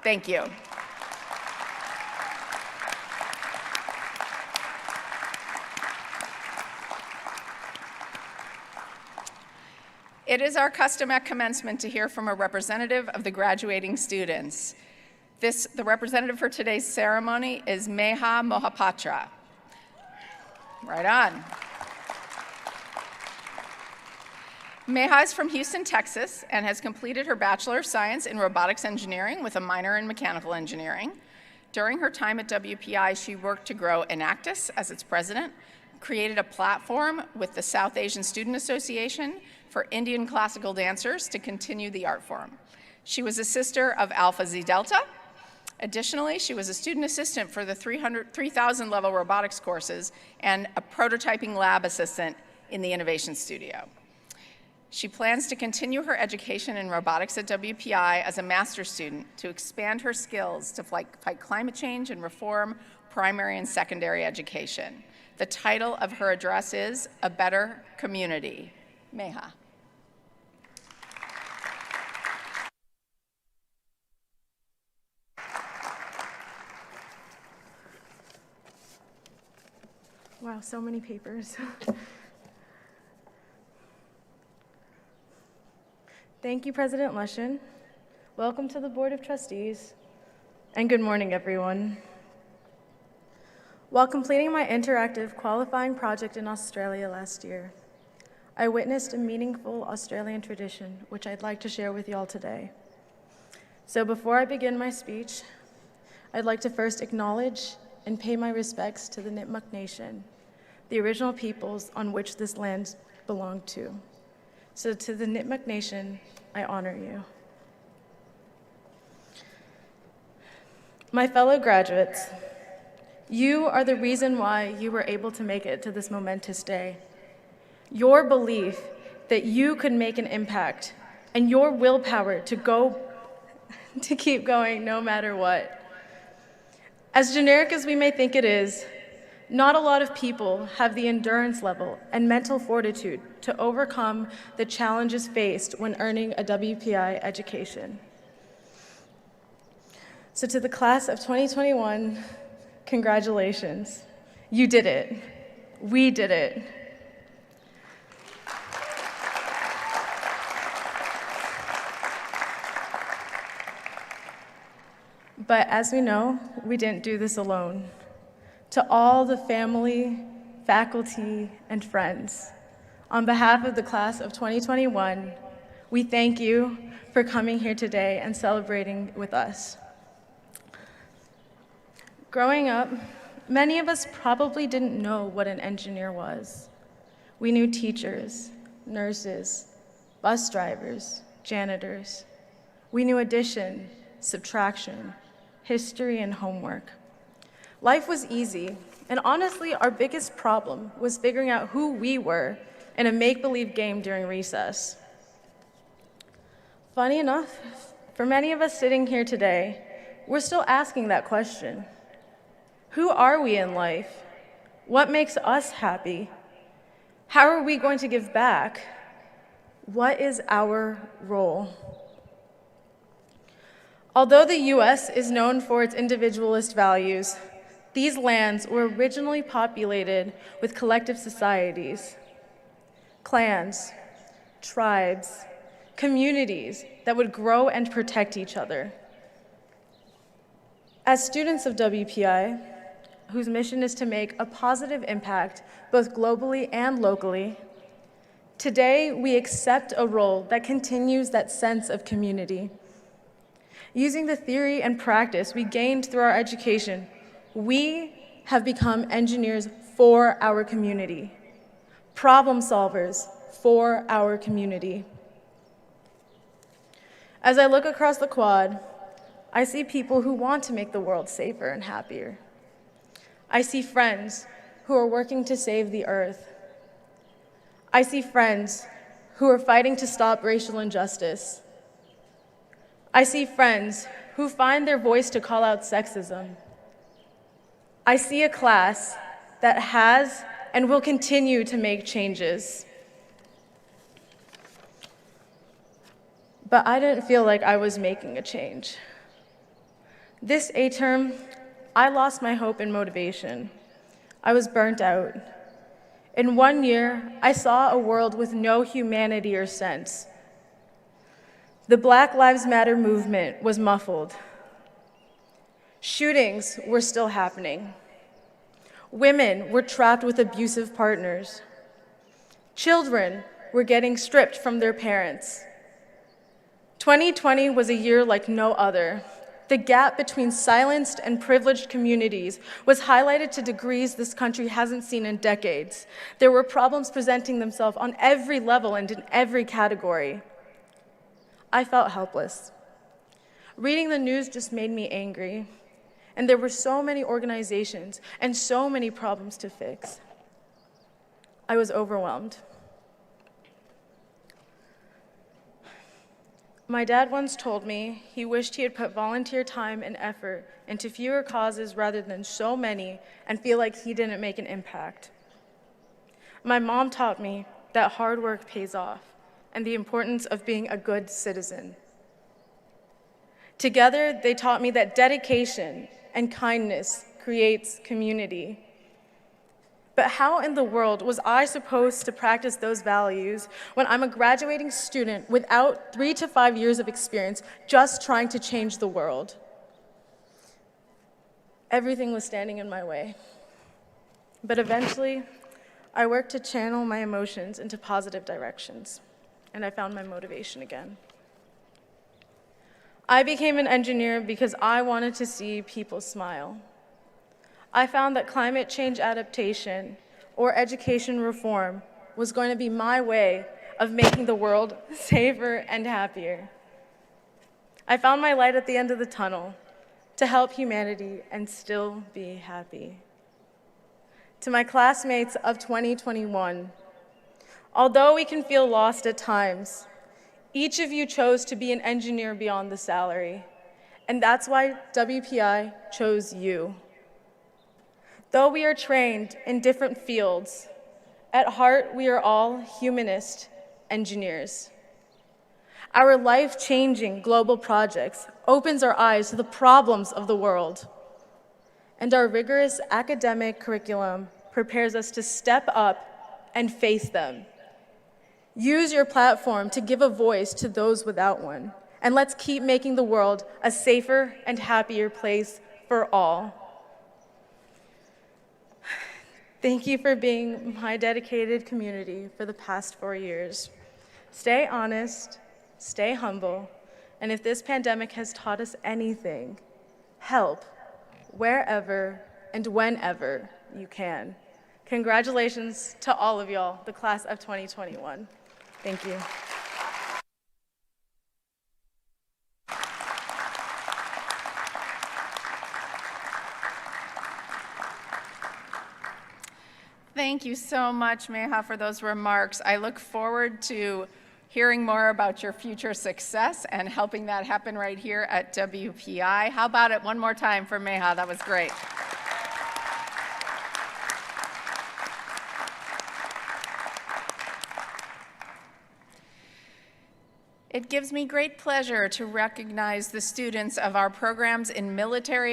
Thank you. It is our custom at commencement to hear from a representative of the graduating students. The representative for today's ceremony is Meha Mohapatra. Right on. Meha is from Houston, Texas, and has completed her Bachelor of Science in Robotics Engineering with a minor in Mechanical Engineering. During her time at WPI, she worked to grow Enactus as its president, created a platform with the South Asian Student Association for Indian classical dancers to continue the art form. She was a sister of Alpha Xi Delta. Additionally, she was a student assistant for the 3,000 level robotics courses and a prototyping lab assistant in the Innovation Studio. She plans to continue her education in robotics at WPI as a master's student to expand her skills to fight climate change and reform primary and secondary education. The title of her address is A Better Community. Meha. Wow, so many papers. Thank you, President Lushin. Welcome to the Board of Trustees, and good morning, everyone. While completing my interactive qualifying project in Australia last year, I witnessed a meaningful Australian tradition, which I'd like to share with y'all today. So before I begin my speech, I'd like to first acknowledge and pay my respects to the Nipmuc Nation, the original peoples on which this land belonged to. So to the Nipmuc Nation, I honor you. My fellow graduates, you are the reason why you were able to make it to this momentous day. Your belief that you could make an impact and your willpower to keep going no matter what. As generic as we may think it is, not a lot of people have the endurance level and mental fortitude to overcome the challenges faced when earning a WPI education. So to the class of 2021, congratulations. You did it. We did it. But as we know, we didn't do this alone. To all the family, faculty, and friends, on behalf of the class of 2021, we thank you for coming here today and celebrating with us. Growing up, many of us probably didn't know what an engineer was. We knew teachers, nurses, bus drivers, janitors. We knew addition, subtraction, history, and homework. Life was easy, and honestly, our biggest problem was figuring out who we were in a make-believe game during recess. Funny enough, for many of us sitting here today, we're still asking that question. Who are we in life? What makes us happy? How are we going to give back? What is our role? Although the US is known for its individualist values, these lands were originally populated with collective societies, clans, tribes, communities that would grow and protect each other. As students of WPI, whose mission is to make a positive impact both globally and locally, today we accept a role that continues that sense of community. Using the theory and practice we gained through our education, we have become engineers for our community, problem solvers for our community. As I look across the quad, I see people who want to make the world safer and happier. I see friends who are working to save the earth. I see friends who are fighting to stop racial injustice. I see friends who find their voice to call out sexism. I see a class that has and will continue to make changes. But I didn't feel like I was making a change. This A-term, I lost my hope and motivation. I was burnt out. In 1 year, I saw a world with no humanity or sense. The Black Lives Matter movement was muffled. Shootings were still happening. Women were trapped with abusive partners. Children were getting stripped from their parents. 2020 was a year like no other. The gap between silenced and privileged communities was highlighted to degrees this country hasn't seen in decades. There were problems presenting themselves on every level and in every category. I felt helpless. Reading the news just made me angry. And there were so many organizations and so many problems to fix. I was overwhelmed. My dad once told me he wished he had put volunteer time and effort into fewer causes rather than so many and feel like he didn't make an impact. My mom taught me that hard work pays off and the importance of being a good citizen. Together, they taught me that dedication and kindness creates community. But how in the world was I supposed to practice those values when I'm a graduating student without 3 to 5 years of experience just trying to change the world? Everything was standing in my way. But eventually, I worked to channel my emotions into positive directions, and I found my motivation again. I became an engineer because I wanted to see people smile. I found that climate change adaptation or education reform was going to be my way of making the world safer and happier. I found my light at the end of the tunnel to help humanity and still be happy. To my classmates of 2021, although we can feel lost at times, each of you chose to be an engineer beyond the salary, and that's why WPI chose you. Though we are trained in different fields, at heart we are all humanist engineers. Our life-changing global projects opens our eyes to the problems of the world, and our rigorous academic curriculum prepares us to step up and face them. Use your platform to give a voice to those without one, and let's keep making the world a safer and happier place for all. Thank you for being my dedicated community for the past 4 years. Stay honest, stay humble, and if this pandemic has taught us anything, help wherever and whenever you can. Congratulations to all of y'all, the class of 2021. Thank you. Thank you so much, Meha, for those remarks. I look forward to hearing more about your future success and helping that happen right here at WPI. How about it one more time for Meha? That was great. It gives me great pleasure to recognize the students of our programs in military